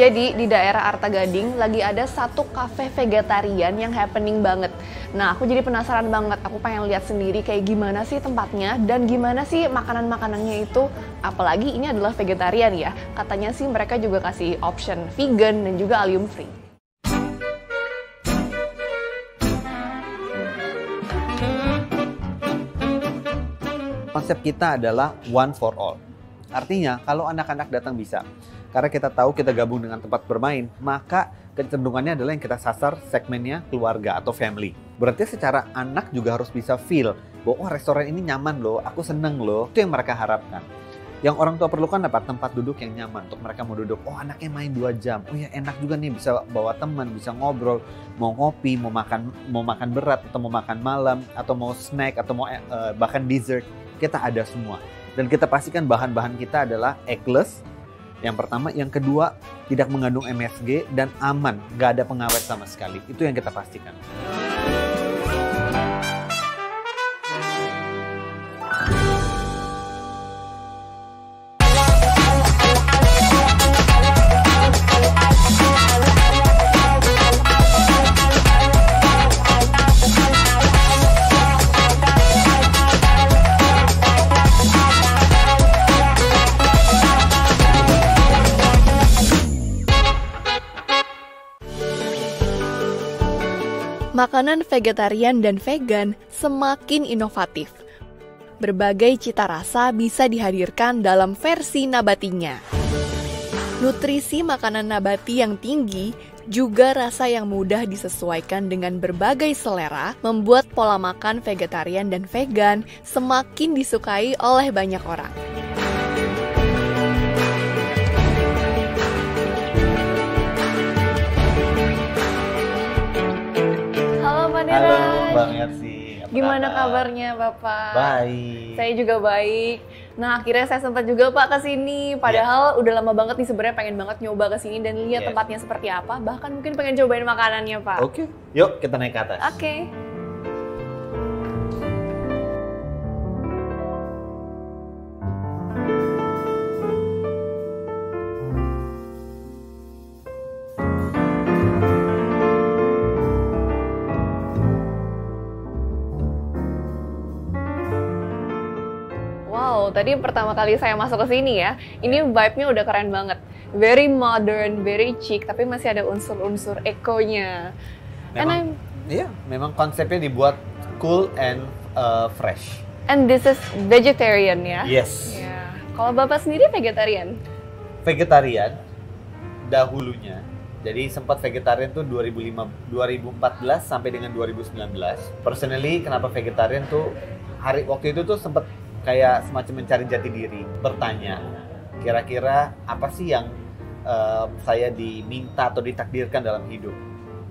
Jadi di daerah Arta Gading lagi ada satu cafe vegetarian yang happening banget. Nah, aku jadi penasaran banget. Aku pengen lihat sendiri kayak gimana sih tempatnya dan gimana sih makanan-makanannya itu. Apalagi ini adalah vegetarian ya. Katanya sih mereka juga kasih option vegan dan juga allium free. Konsep kita adalah one for all. Artinya, kalau anak-anak datang bisa. Karena kita tahu kita gabung dengan tempat bermain, maka kecenderungannya adalah yang kita sasar segmennya keluarga atau family. Berarti secara anak juga harus bisa feel bahwa oh, restoran ini nyaman loh, aku seneng loh. Itu yang mereka harapkan. Yang orang tua perlukan dapat tempat duduk yang nyaman untuk mereka mau duduk. Oh, anaknya main 2 jam. Oh ya, enak juga nih bisa bawa teman, bisa ngobrol, mau ngopi, mau makan berat atau mau makan malam atau mau snack atau mau bahkan dessert. Kita ada semua. Dan kita pastikan bahan-bahan kita adalah eggless. Yang pertama, yang kedua tidak mengandung MSG dan aman, nggak ada pengawet sama sekali. Itu yang kita pastikan. Makanan vegetarian dan vegan semakin inovatif. Berbagai cita rasa bisa dihadirkan dalam versi nabatinya. Nutrisi makanan nabati yang tinggi juga rasa yang mudah disesuaikan dengan berbagai selera membuat pola makan vegetarian dan vegan semakin disukai oleh banyak orang. Halo Bang Ersi. Gimana kabarnya Bapak? Baik. Saya juga baik. Nah, akhirnya saya sempat juga Pak ke sini. Padahal udah lama banget nih sebenarnya pengen banget nyoba ke sini dan lihat tempatnya seperti apa. Bahkan mungkin pengen cobain makanannya Pak. Oke. Yuk kita naik ke atas. Oke. Wow, tadi pertama kali saya masuk ke sini ya, ini vibe-nya udah keren banget. Very modern, very chic, tapi masih ada unsur-unsur ekonya. Memang konsepnya dibuat cool and fresh. And this is vegetarian ya? Yes. Yeah. Kalau Bapak sendiri vegetarian? Vegetarian dahulunya. Jadi sempat vegetarian tuh 2014 sampai dengan 2019. Personally, kenapa vegetarian tuh waktu itu tuh sempat kayak semacam mencari jati diri, bertanya kira-kira apa sih yang saya diminta atau ditakdirkan dalam hidup,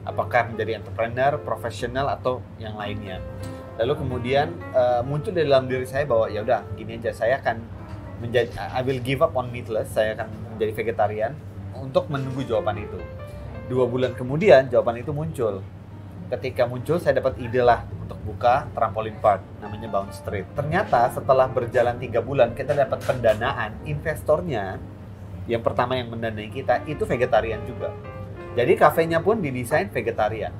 apakah menjadi entrepreneur, profesional atau yang lainnya. Lalu kemudian muncul di dalam diri saya bahwa ya udah gini aja, saya akan I will give up on meatless, saya akan menjadi vegetarian untuk menunggu jawaban itu. 2 bulan kemudian jawaban itu muncul. Ketika muncul, saya dapat ide lah untuk buka trampolin park, namanya Bounce Street. Ternyata setelah berjalan 3 bulan, kita dapat pendanaan. Investornya, yang pertama yang mendanai kita, itu vegetarian juga. Jadi kafenya pun didesain vegetarian.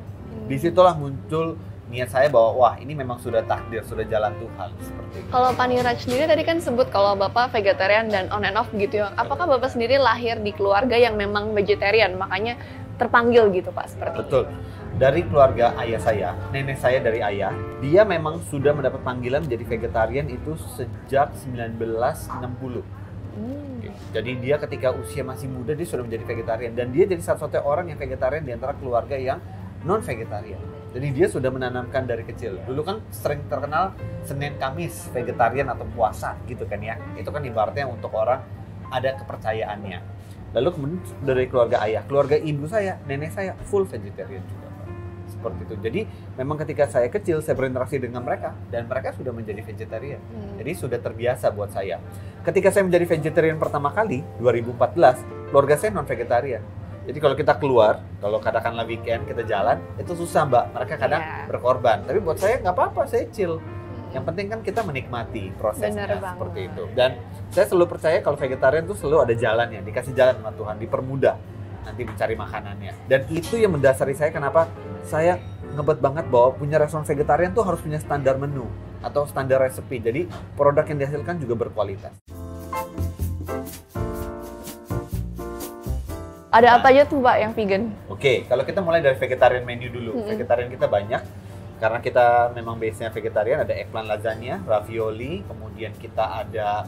Disitulah muncul niat saya bahwa, wah ini memang sudah takdir, sudah jalan Tuhan. Seperti itu. Kalau Pak Niraj sendiri tadi kan sebut kalau Bapak vegetarian dan on and off gitu ya. Apakah Bapak sendiri lahir di keluarga yang memang vegetarian, makanya terpanggil gitu Pak seperti itu? Betul. Dari keluarga ayah saya, nenek saya dari ayah, dia memang sudah mendapat panggilan menjadi vegetarian itu sejak 1960. Jadi dia ketika usia masih muda dia sudah menjadi vegetarian dan dia jadi satu-satunya orang yang vegetarian di antara keluarga yang non-vegetarian. Jadi dia sudah menanamkan dari kecil. Dulu kan sering terkenal Senin Kamis vegetarian atau puasa gitu kan ya. Itu kan ibaratnya untuk orang ada kepercayaannya. Lalu kemudian dari keluarga ayah, keluarga ibu saya, nenek saya full vegetarian juga. Seperti itu. Jadi memang ketika saya kecil saya berinteraksi dengan mereka dan mereka sudah menjadi vegetarian. Jadi sudah terbiasa buat saya. Ketika saya menjadi vegetarian pertama kali 2014, keluarga saya non vegetarian. Jadi kalau kita keluar, kalau katakanlah weekend kita jalan, itu susah Mbak. Mereka kadang berkorban. Tapi buat saya nggak apa-apa, saya chill. Yang penting kan kita menikmati prosesnya seperti itu. Dan saya selalu percaya kalau vegetarian itu selalu ada jalannya, dikasih jalan sama Tuhan, dipermudah. nanti mencari makanannya. Dan itu yang mendasari saya kenapa saya ngebet banget bahwa punya restoran vegetarian tuh harus punya standar menu atau standar resepi. Jadi produk yang dihasilkan juga berkualitas. Ada apa aja tuh Pak yang vegan? Oke, kalau kita mulai dari vegetarian menu dulu. Vegetarian kita banyak karena kita memang base-nya vegetarian. Ada eggplant lasagna, ravioli, kemudian kita ada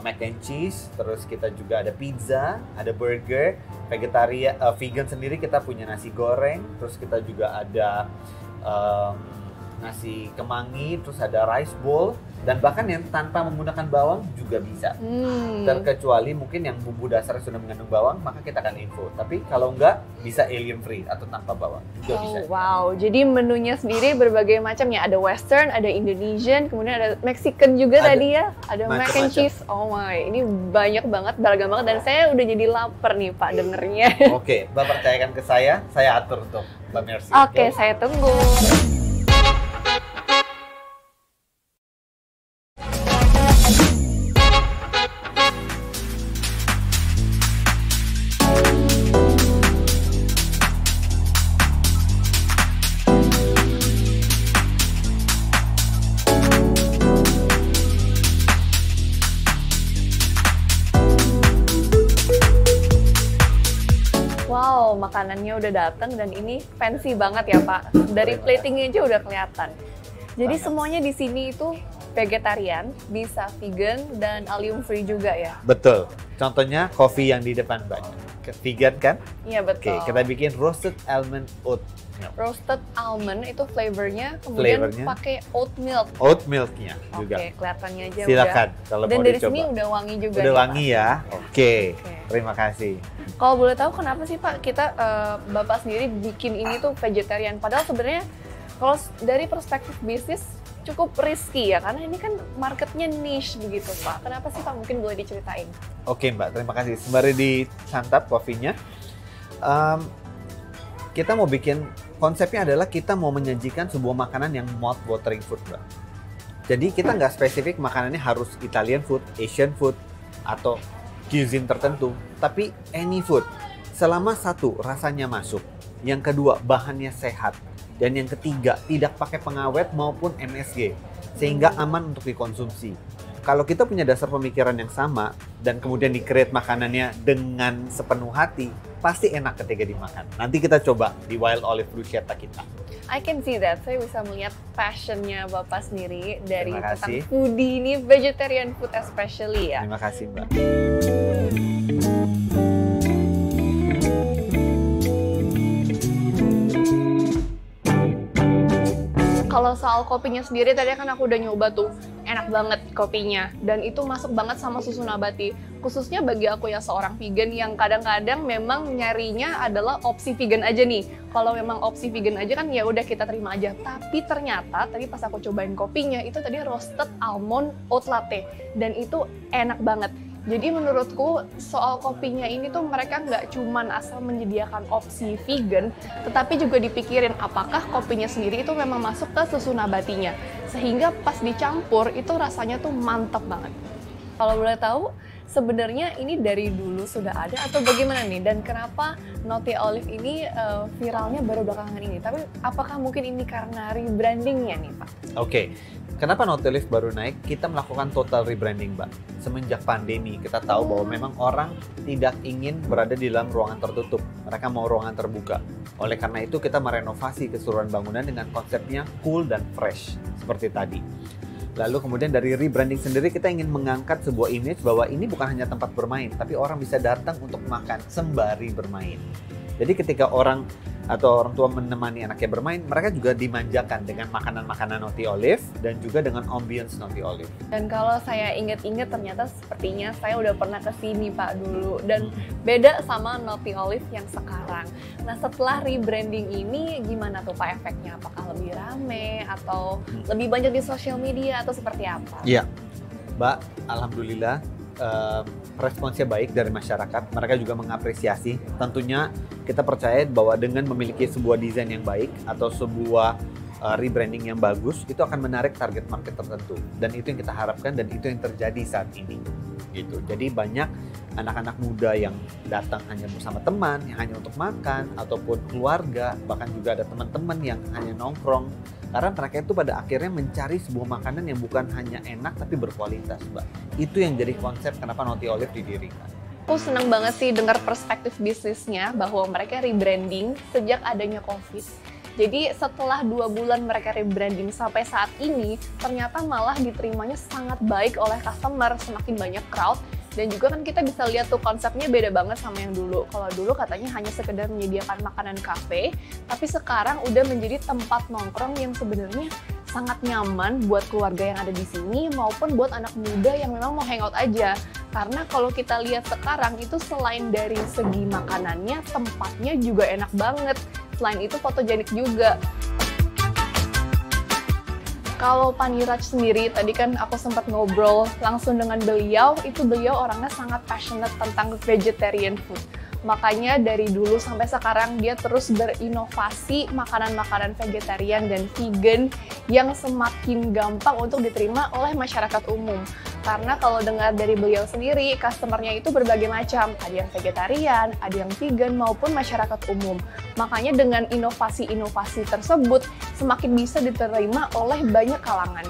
mac and cheese, terus kita juga ada pizza, ada burger. Vegan sendiri kita punya nasi goreng, terus kita juga ada nasi kemangi, terus ada rice bowl, dan bahkan yang tanpa menggunakan bawang juga bisa. Terkecuali mungkin yang bumbu dasarnya sudah mengandung bawang, maka kita akan info. Tapi kalau enggak, bisa alien free atau tanpa bawang juga bisa. Wow, jadi menunya sendiri berbagai macam ya. Ada western, ada Indonesian, kemudian ada Mexican juga tadi ya. Ada mac and cheese. Oh my, ini banyak banget, beragam banget. Dan saya udah jadi lapar nih Pak dengernya. Oke, Mbak percayakan ke saya atur untuk Mbak Mercy. Oke, saya tunggu. Wow, makanannya udah datang dan ini fancy banget ya Pak. Dari platingnya aja udah kelihatan. Jadi semuanya di sini itu vegetarian, bisa vegan dan allium free juga ya. Betul. Contohnya kopi yang di depan Mbak. Vegan kan? Iya betul. Oke, kita bikin roasted almond oat milk. Roasted almond itu flavornya, kemudian pakai oat milk. Oat milknya juga. Oke, kelihatannya aja silakan udah. kalau Dan mau dari dicoba. sini udah wangi juga. Udah nih, wangi Pak. ya. Oke. Terima kasih. Kalau boleh tahu kenapa sih Pak kita Bapak sendiri bikin ini tuh vegetarian? Padahal sebenarnya kalau dari perspektif bisnis cukup risky ya, karena ini kan marketnya niche begitu Pak. Kenapa sih Pak? Mungkin boleh diceritain. Oke Mbak, terima kasih. Sembari disantap kopinya, kita mau bikin, konsepnya adalah kita mau menyajikan sebuah makanan yang mouth watering food Mbak. Jadi kita nggak spesifik makanannya harus Italian food, Asian food, atau cuisine tertentu, tapi any food. Selama satu, rasanya masuk. Yang kedua, bahannya sehat. Dan yang ketiga, tidak pakai pengawet maupun MSG, sehingga aman untuk dikonsumsi. Kalau kita punya dasar pemikiran yang sama, dan kemudian di-create makanannya dengan sepenuh hati, pasti enak ketika dimakan. Nanti kita coba di Wild Olive Bruschetta kita. I can see that. Saya bisa melihat passionnya Bapak sendiri dari Terima kasih. tentang foodie ini, vegetarian food especially ya. Terima kasih Mbak. Kalau soal kopinya sendiri, tadi kan aku udah nyoba tuh, enak banget kopinya. Dan itu masuk banget sama susu nabati. Khususnya bagi aku ya seorang vegan yang kadang-kadang memang nyarinya adalah opsi vegan aja nih. Kalau memang opsi vegan aja kan ya udah kita terima aja. Tapi ternyata tadi pas aku cobain kopinya, itu tadi roasted almond oat latte. Dan itu enak banget. Jadi menurutku soal kopinya ini tuh mereka nggak cuman asal menyediakan opsi vegan, tetapi juga dipikirin apakah kopinya sendiri itu memang masuk ke susu nabatinya. Sehingga pas dicampur itu rasanya tuh mantap banget. Kalau boleh tahu, sebenarnya ini dari dulu sudah ada atau bagaimana nih? Dan kenapa Naughty Olive ini viralnya baru belakangan ini? Tapi apakah mungkin ini karena rebrandingnya nih Pak? Oke. Kenapa Naughty Olive baru naik? Kita melakukan total rebranding, Mbak. Semenjak pandemi, kita tahu bahwa memang orang tidak ingin berada di dalam ruangan tertutup. Mereka mau ruangan terbuka. Oleh karena itu, kita merenovasi keseluruhan bangunan dengan konsepnya cool dan fresh, seperti tadi. Lalu kemudian dari rebranding sendiri, kita ingin mengangkat sebuah image bahwa ini bukan hanya tempat bermain, tapi orang bisa datang untuk makan sembari bermain. Jadi ketika orang atau orang tua menemani anaknya bermain, mereka juga dimanjakan dengan makanan-makanan Naughty Olive dan juga dengan ambience Naughty Olive. Dan kalau saya ingat-ingat ternyata sepertinya saya udah pernah kesini Pak dulu dan beda sama Naughty Olive yang sekarang. Nah setelah rebranding ini gimana tuh Pak efeknya? Apakah lebih rame atau lebih banyak di sosial media atau seperti apa? Iya, Mbak, alhamdulillah responsnya baik dari masyarakat. Mereka juga mengapresiasi. Tentunya kita percaya bahwa dengan memiliki sebuah desain yang baik atau sebuah rebranding yang bagus, itu akan menarik target market tertentu. Dan itu yang kita harapkan dan itu yang terjadi saat ini. Gitu. Jadi banyak anak-anak muda yang datang hanya bersama teman, yang hanya untuk makan, ataupun keluarga, bahkan juga ada teman-teman yang hanya nongkrong. Karena mereka itu pada akhirnya mencari sebuah makanan yang bukan hanya enak tapi berkualitas, Mbak. Itu yang jadi konsep kenapa Naughty Olive didirikan. Aku senang banget sih dengar perspektif bisnisnya bahwa mereka rebranding sejak adanya COVID. Jadi setelah 2 bulan mereka rebranding sampai saat ini, ternyata malah diterimanya sangat baik oleh customer, semakin banyak crowd. Dan juga kan kita bisa lihat tuh konsepnya beda banget sama yang dulu. Kalau dulu katanya hanya sekedar menyediakan makanan kafe, tapi sekarang udah menjadi tempat nongkrong yang sebenarnya sangat nyaman buat keluarga yang ada di sini maupun buat anak muda yang memang mau hangout aja. Karena kalau kita lihat sekarang itu selain dari segi makanannya, tempatnya juga enak banget. Selain itu fotogenik juga. Kalau Pak Niraj sendiri, tadi kan aku sempat ngobrol langsung dengan beliau, itu beliau orangnya sangat passionate tentang vegetarian food. Makanya dari dulu sampai sekarang dia terus berinovasi makanan-makanan vegetarian dan vegan yang semakin gampang untuk diterima oleh masyarakat umum. Karena kalau dengar dari beliau sendiri, customer-nya itu berbagai macam. Ada yang vegetarian, ada yang vegan, maupun masyarakat umum. Makanya dengan inovasi-inovasi tersebut, semakin bisa diterima oleh banyak kalangan.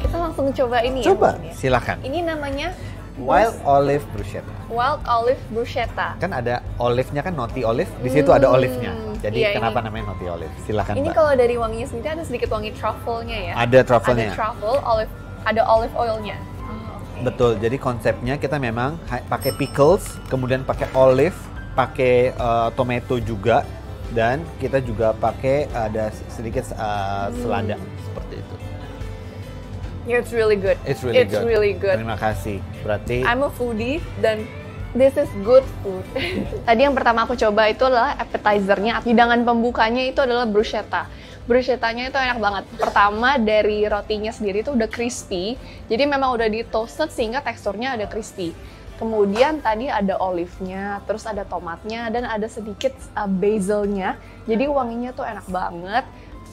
Kita langsung coba ini Coba, ya. silakan. Ini namanya Wild Olive Bruschetta. Wild Olive Bruschetta. Kan ada olive-nya kan Naughty Olive, di situ ada olive-nya. Jadi iya, kenapa ini. namanya Naughty Olive? Silakan, Ini Mbak. kalau dari wanginya sendiri ada sedikit wangi truffle-nya ya. Ada truffle-nya. Ada truffle, ada olive oil-nya. Betul. Jadi konsepnya kita memang pakai pickles, kemudian pakai olive, pakai tomato juga, dan kita juga pakai ada sedikit selada seperti itu. Yeah, it's really good. It's really good. Really good. Terima kasih. Berarti I'm a foodie dan this is good food. Tadi yang pertama aku coba itu adalah appetizer-nya, hidangan pembukanya itu adalah bruschetta. Bruschettanya itu enak banget. Pertama dari rotinya sendiri itu udah crispy, jadi memang udah di toasted sehingga teksturnya ada crispy. Kemudian tadi ada olive-nya, terus ada tomatnya, dan ada sedikit basilnya. Jadi wanginya tuh enak banget,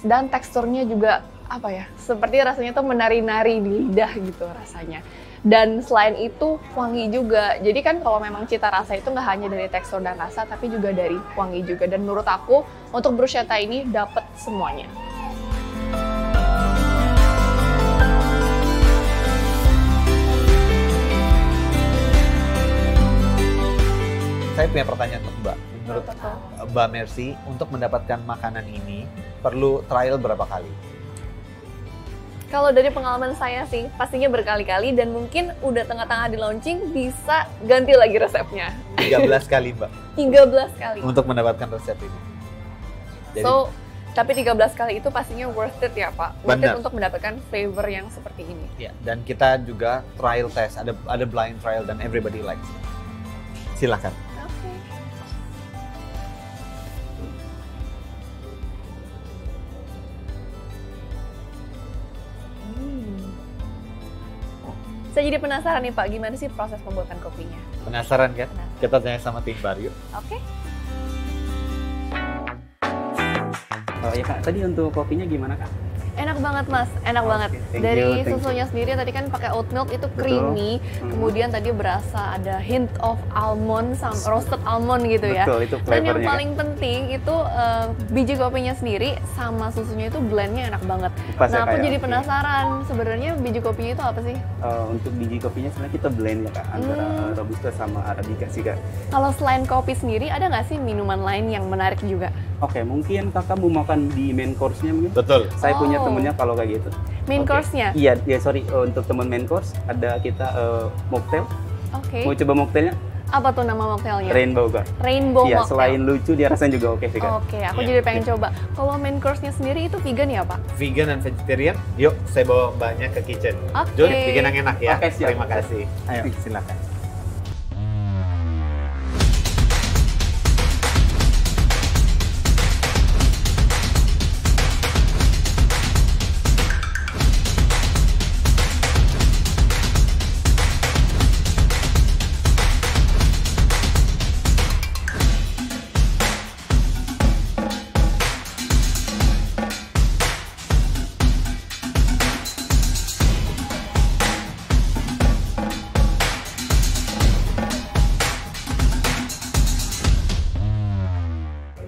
dan teksturnya juga apa ya, seperti rasanya tuh menari-nari di lidah gitu rasanya. Dan selain itu wangi juga. Jadi kan kalau memang cita rasa itu nggak hanya dari tekstur dan rasa, tapi juga dari wangi juga. Dan menurut aku untuk bruschetta ini dapet semuanya. saya punya pertanyaan untuk Mbak. Menurut Mbak Mercy, untuk mendapatkan makanan ini perlu trial berapa kali? Kalau dari pengalaman saya sih, pastinya berkali-kali dan mungkin udah tengah-tengah di launching bisa ganti lagi resepnya. 13 kali, Mbak. 13 kali. Untuk mendapatkan resep ini. Jadi, tapi 13 kali itu pastinya worth it ya, Pak. Worth it untuk mendapatkan flavor yang seperti ini. Ya, dan kita juga trial test, ada blind trial dan everybody likes it. Silakan. Saya jadi penasaran nih Pak, gimana sih proses pembuatan kopinya? Penasaran kan? Kita tanya sama tim Bar yuk. Oke. Oh ya Kak, tadi untuk kopinya gimana Kak? Enak banget Mas, enak banget. Dari susunya sendiri tadi kan pakai oat milk itu creamy, kemudian tadi berasa ada hint of almond, sama roasted almond gitu ya. Betul, itu dan yang flavornya. paling penting itu biji kopinya sendiri sama susunya itu blendnya enak banget. Pas nah ya, aku Kak, jadi penasaran, sebenarnya biji kopinya itu apa sih? Untuk biji kopinya sebenarnya kita blend ya Kak, antara Robusta sama Arabica sih Kak. Kalau selain kopi sendiri, ada nggak sih minuman lain yang menarik juga? Oke, mungkin Kakak mau makan di main course-nya mungkin? Betul. Saya punya temennya kalau kayak gitu. Main course-nya? Iya, ya sorry, untuk teman main course ada kita mocktail. Oke. Mau coba mocktailnya? Apa tuh nama mocktailnya? Rainbow Kak. Rainbow Iya, mocktail. selain lucu dia rasanya juga oke sih Kak. Oke, aku jadi pengen coba. Kalau main course-nya sendiri itu vegan ya Pak? Vegan dan vegetarian, yuk saya bawa mbaknya ke kitchen. Oke. Jun, bikin yang enak ya. Oke, siap. Terima kasih. Ayo, silakan.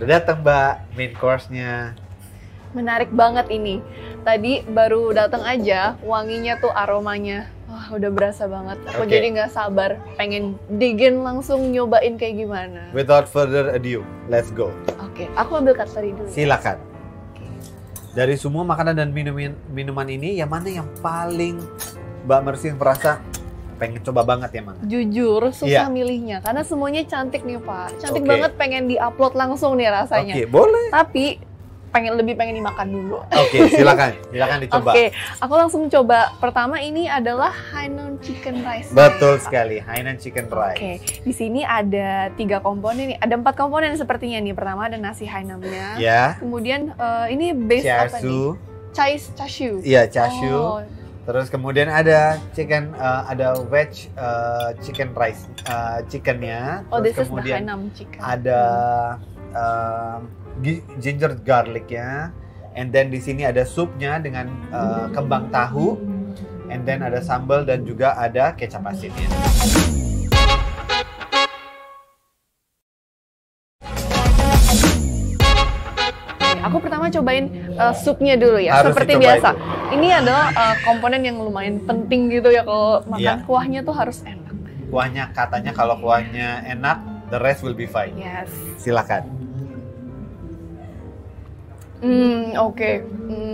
Udah datang Mbak, main course-nya. Menarik banget ini. Tadi baru datang aja, wanginya tuh aromanya. Wah, udah berasa banget. Aku Oke. jadi nggak sabar pengen digin langsung nyobain kayak gimana. Without further ado, let's go. Oke, aku ambil cutlery dulu. Silakan. Dari semua makanan dan minuman ini, yang mana yang paling Mbak Mercy merasa pengen coba banget yang mana? Jujur, susah Iya. milihnya. Karena semuanya cantik nih, Pak. Cantik Oke. banget, pengen di-upload langsung nih rasanya. Oke, boleh. Tapi, lebih pengen dimakan dulu. Oke, silakan dicoba. Oke, aku langsung coba. Pertama ini adalah Hainan Chicken Rice. Betul Pak. sekali, Hainan Chicken Rice. Oke, di sini ada 3 komponen nih. Ada 4 komponen sepertinya nih. Pertama ada nasi Hainamnya. Ya, Kemudian ini base apa nih? chashu. Chashu. Iya, chashu. Oh, Terus kemudian ada ada veg chicken rice, chickennya. oh, Terus this is the kemudian Hainam chicken. ada ginger garlicnya, and then di sini ada supnya dengan kembang tahu, and then ada sambal dan juga ada kecap asinnya. Aku pertama cobain supnya dulu ya, Harus seperti dicoba biasa. itu. Ini adalah komponen yang lumayan penting gitu ya kalau makan Iya. kuahnya tuh harus enak. Kuahnya katanya kalau kuahnya enak, the rest will be fine. Yes. Silakan. Oke.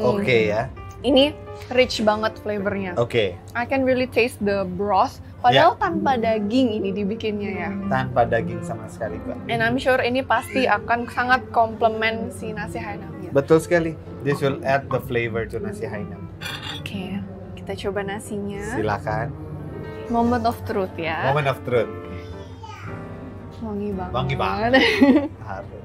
Oke ya. Ini rich banget flavornya. Oke. I can really taste the broth. Padahal tanpa daging ini dibikinnya ya. Tanpa daging sama sekali, Mbak. And I'm sure ini pasti akan sangat komplement si nasi Hainamnya. Betul sekali. This will add the flavor to nasi Hainam. Oke, kita coba nasinya. Silakan. Moment of truth ya. Moment of truth. Wangi banget. Wangi banget. Harus.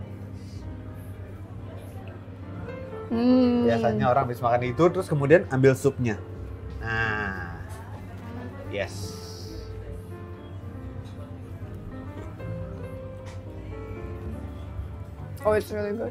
Biasanya orang habis makan itu terus kemudian ambil supnya. Nah, yes. Oh, it's really good.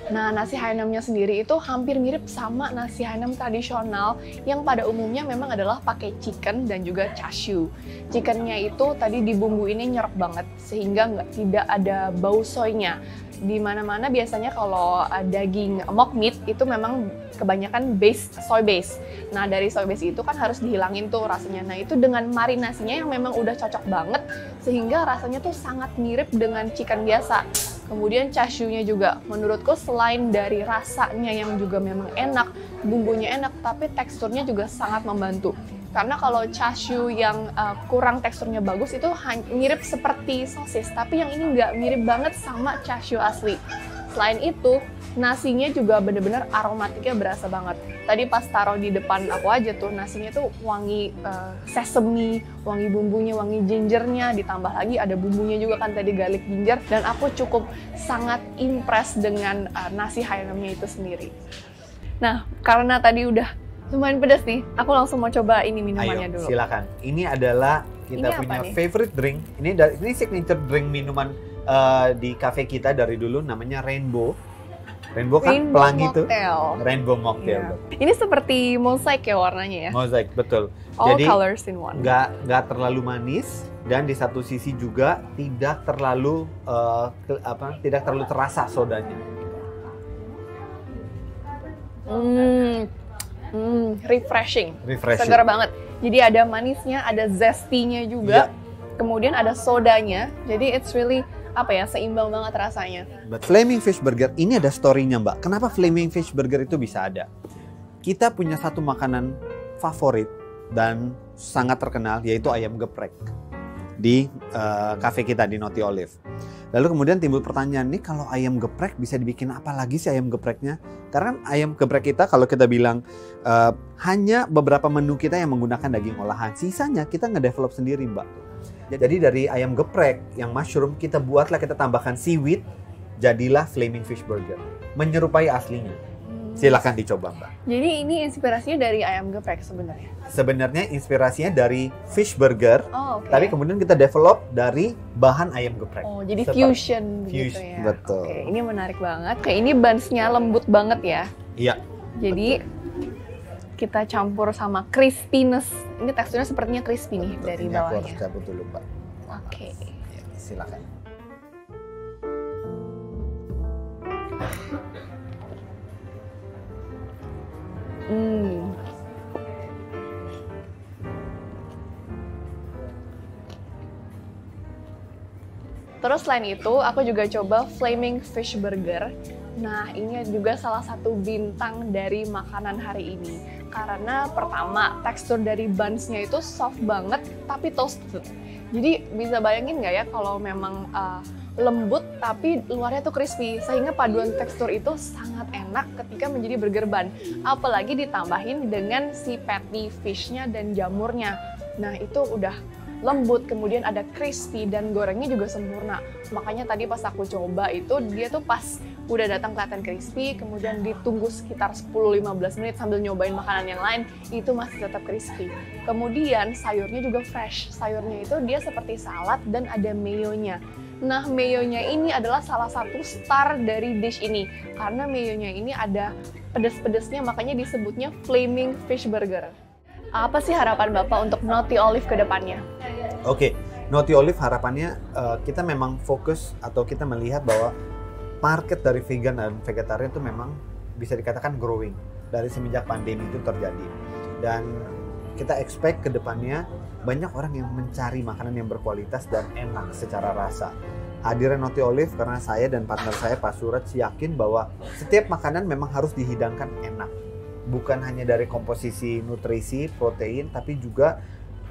Nah, nasi Hainamnya sendiri itu hampir mirip sama nasi Hainam tradisional yang pada umumnya memang adalah pakai chicken dan juga chashu. Chickennya itu tadi dibumbuinnya nyerok banget sehingga tidak ada bau soynya. Di mana-mana biasanya kalau daging mock meat itu memang kebanyakan soy base. Nah, dari soy base itu kan harus dihilangin tuh rasanya. Nah, itu dengan marinasinya yang memang udah cocok banget sehingga rasanya tuh sangat mirip dengan chicken biasa. Kemudian chashu-nya juga menurutku selain dari rasanya yang juga memang enak, bumbunya enak, tapi teksturnya juga sangat membantu. Karena kalau chashu yang kurang teksturnya bagus itu mirip seperti sosis, tapi yang ini nggak mirip banget sama chashu asli. Selain itu, nasinya juga bener-bener aromatiknya berasa banget. Tadi pas taruh di depan aku aja tuh, nasinya tuh wangi sesame, wangi bumbunya, wangi gingernya, ditambah lagi ada bumbunya juga kan tadi garlic ginger, dan aku cukup sangat impress dengan nasi Hainamnya itu sendiri. Nah, karena tadi udah lumayan pedas nih, aku langsung mau coba ini minumannya dulu. Silakan. Ini adalah kita Ini apa punya nih? favorite drink. Ini signature drink minuman di cafe kita dari dulu, namanya Rainbow. Rainbow kan Rainbow pelangi tuh. Mocktail. Rainbow Mocktail. Iya. Ini seperti mosaik ya warnanya ya. Mozaik, betul. All Jadi colors in one. nggak terlalu manis dan di satu sisi juga tidak terlalu tidak terlalu terasa sodanya. Refreshing. Refreshing. Segar banget. Jadi ada manisnya, ada zestinya juga. Iya. Kemudian ada sodanya. Jadi it's really seimbang banget rasanya. But Flaming Fish Burger ini ada story-nya, Mbak. Kenapa Flaming Fish Burger itu bisa ada? Kita punya satu makanan favorit dan sangat terkenal, yaitu ayam geprek di cafe kita di Noti Olive. Lalu kemudian timbul pertanyaan, nih kalau ayam geprek bisa dibikin apa lagi sih ayam gepreknya? Karena ayam geprek kita kalau kita bilang hanya beberapa menu kita yang menggunakan daging olahan, sisanya kita ngedevelop sendiri, Mbak. Jadi dari ayam geprek yang mushroom kita tambahkan seaweed, jadilah Flaming Fish Burger. Menyerupai aslinya. Silakan dicoba, Mbak. Jadi ini inspirasinya dari ayam geprek sebenarnya. Sebenarnya inspirasinya dari fish burger, Oh, oke. tapi kemudian kita develop dari bahan ayam geprek. Oh, jadi Seperti- fusion gitu ya. betul. Oke, ini menarik banget. Oke, ini buns-nya lembut banget ya. Iya. Jadi kita campur sama crispiness. Ini teksturnya sepertinya crispy nih dari Ini aku harus bawahnya. cabut dulu, Mbak. Oke. Ya, silakan. Terus selain itu, aku juga coba Flaming Fish Burger. Nah, ini juga salah satu bintang dari makanan hari ini. Karena pertama, tekstur dari buns-nya itu soft banget, tapi toasted. Jadi bisa bayangin nggak ya kalau memang lembut, tapi luarnya tuh crispy. Sehingga paduan tekstur itu sangat enak ketika menjadi burger bun. Apalagi ditambahin dengan si patty fish-nya dan jamurnya. Nah, itu udah lembut, kemudian ada crispy dan gorengnya juga sempurna. Makanya tadi pas aku coba itu dia tuh pas udah datang kelihatan crispy, kemudian ditunggu sekitar 10-15 menit sambil nyobain makanan yang lain, itu masih tetap crispy. Kemudian sayurnya juga fresh. Sayurnya itu dia seperti salad dan ada mayonya. Nah, mayonya ini adalah salah satu star dari dish ini. Karena mayonya ini ada pedes-pedesnya, makanya disebutnya Flaming Fish Burger. Apa sih harapan Bapak untuk Naughty Olive ke depannya? Oke, Naughty Olive harapannya kita memang fokus atau kita melihat bahwa market dari vegan dan vegetarian itu memang bisa dikatakan growing dari semenjak pandemi itu terjadi. Dan kita expect ke depannya banyak orang yang mencari makanan yang berkualitas dan enak secara rasa. Hadirnya Naughty Olive karena saya dan partner saya Pak Suraj yakin bahwa setiap makanan memang harus dihidangkan enak. Bukan hanya dari komposisi nutrisi, protein, tapi juga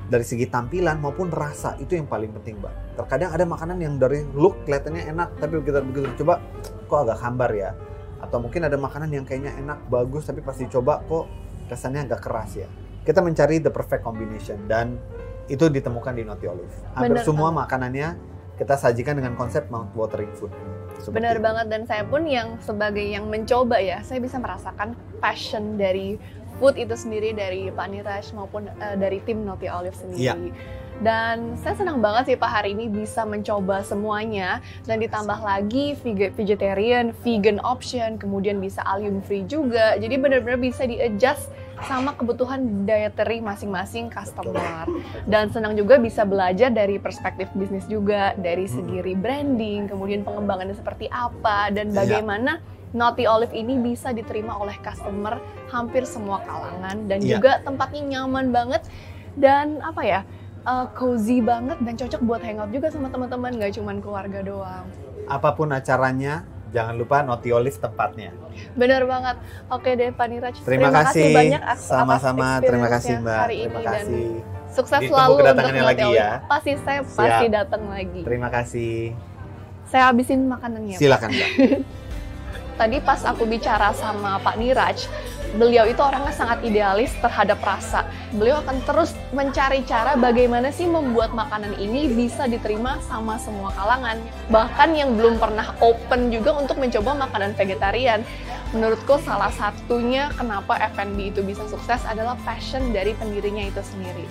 dari segi tampilan maupun rasa. Itu yang paling penting, Mbak. Terkadang ada makanan yang dari look kelihatannya enak, tapi begitu coba kok agak hambar ya. Atau mungkin ada makanan yang kayaknya enak, bagus, tapi pas dicoba kok kesannya agak keras ya. Kita mencari the perfect combination dan itu ditemukan di Naughty Olive. Hampir semua makanannya kita sajikan dengan konsep mouth-watering food. Benar banget, dan saya pun yang sebagai yang mencoba ya, saya bisa merasakan passion dari food itu sendiri dari Pak Niraj maupun dari tim Naughty Olive sendiri. Iya. Dan saya senang banget sih Pak hari ini bisa mencoba semuanya dan ditambah lagi vegetarian, vegan option, kemudian bisa alien free juga. Jadi benar-benar bisa di-adjust sama kebutuhan dietary masing-masing customer. Dan senang juga bisa belajar dari perspektif bisnis juga, dari segi rebranding, kemudian pengembangannya seperti apa, dan bagaimana Naughty Olive ini bisa diterima oleh customer hampir semua kalangan, dan juga tempatnya nyaman banget dan apa ya, cozy banget dan cocok buat hangout juga sama teman-teman, nggak cuma keluarga doang. Apapun acaranya, jangan lupa Naughty Olive tempatnya. Benar banget. Oke deh Pak Niraj, terima kasih banyak sama-sama. Terima kasih Mbak. Hari terima ini kasih. Dan sukses Ditunggu selalu untuk kedatangannya Naughty lagi Olive. ya. Pasti saya pasti datang lagi. Terima kasih. Saya habisin makanannya. Silakan Mbak. Tadi pas aku bicara sama Pak Niraj, beliau itu orangnya sangat idealis terhadap rasa. Beliau akan terus mencari cara bagaimana sih membuat makanan ini bisa diterima sama semua kalangan. Bahkan yang belum pernah open juga untuk mencoba makanan vegetarian. Menurutku salah satunya kenapa F&B itu bisa sukses adalah passion dari pendirinya itu sendiri.